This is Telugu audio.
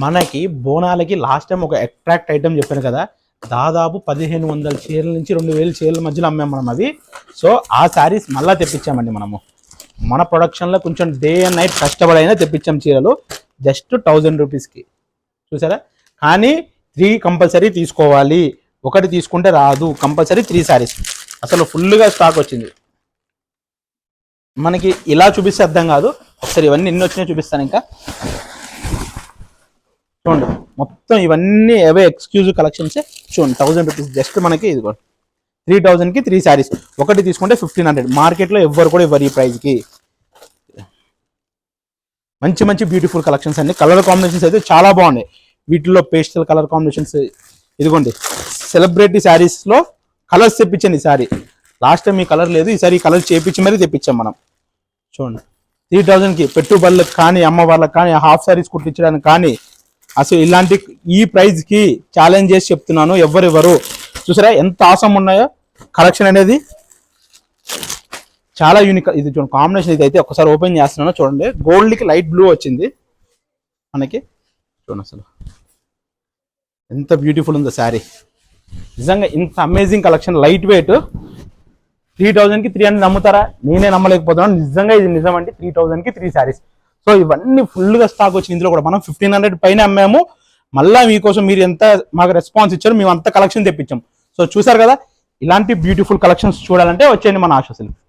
మనకి బోనాలకి లాస్ట్ టైం ఒక అట్రాక్ట్ ఐటమ్ చెప్పాను కదా, దాదాపు 1500 చీరల నుంచి 2000 చీరల మధ్యలో అమ్మాం మనం అవి. సో ఆ శారీస్ మళ్ళీ తెప్పించామండి మనము. మన ప్రొడక్షన్లో కొంచెం డే అండ్ నైట్ కష్టపడైనా తెప్పించాం చీరలు జస్ట్ 1000 రూపీస్కి. చూసారా? కానీ 3 కంపల్సరీ తీసుకోవాలి, ఒకటి తీసుకుంటే రాదు, కంపల్సరీ 3 శారీస్. అసలు ఫుల్గా స్టాక్ వచ్చింది మనకి. ఇలా చూపిస్తే అర్థం కాదు, ఒకసారి ఇవన్నీ ఎన్ని వచ్చినాయో చూపిస్తాను. ఇంకా చూడండి, మొత్తం ఇవన్నీ అవే ఎక్స్క్లూజివ్ కలెక్షన్స్. చూడండి, 1000 రూపీస్ జస్ట్ మనకి. ఇది 3000కి 3 శారీస్, ఒకటి తీసుకుంటే 1500. మార్కెట్లో ఎవ్వరు కూడా ఇవ్వరు ఈ ప్రైస్కి. మంచి మంచి బ్యూటిఫుల్ కలెక్షన్స్ అండి. కలర్ కాంబినేషన్స్ అయితే చాలా బాగున్నాయి వీటిల్లో. Pastel colour combinations. ఇదిగోండి, సెలబ్రిటీ శారీస్లో కలర్స్ తెప్పించండి. ఈసారి లాస్ట్ టైం ఈ కలర్ లేదు, ఈసారి ఈ కలర్ చేపించి మరీ తెప్పించాం మనం. చూడండి, 3000కి పెట్టుబడులకు కానీ, అమ్మ వాళ్ళకి కానీ, హాఫ్ శారీస్ కుట్టించడానికి కానీ, అసలు ఇలాంటి ఈ ప్రైస్కి ఛాలెంజ్ చేసి చెప్తున్నాను, ఎవరెవరు. చూసారా ఎంత ఆసం ఉన్నాయో కలెక్షన్ అనేది, చాలా యూనిక్. ఇది చూడండి కాంబినేషన్, ఇది అయితే ఒకసారి ఓపెన్ చేస్తున్నాను. చూడండి, గోల్డ్కి లైట్ బ్లూ వచ్చింది మనకి. చూడండి అసలు ఎంత బ్యూటిఫుల్ ఉందో శారీ. నిజంగా ఇంత అమేజింగ్ కలెక్షన్, లైట్ వెయిట్. 3000కి 300 నమ్ముతారా? నేనే నమ్మలేకపోతున్నాను. నిజంగా ఇది నిజం అండి. 3000కి 3 శారీస్. సో ఇవన్నీ ఫుల్గా స్టాక్ వచ్చింది. ఇందులో కూడా మనం 1500 పైన అమ్మాము. మళ్ళీ మీకోసం మీరు ఎంత మాకు రెస్పాన్స్ ఇచ్చారు, మేము అంత కలెక్షన్ తెప్పించాం. సో చూసారు కదా, ఇలాంటి బ్యూటిఫుల్ కలెక్షన్స్ చూడాలంటే వచ్చేయండి మన ఆశా సిల్క్స్.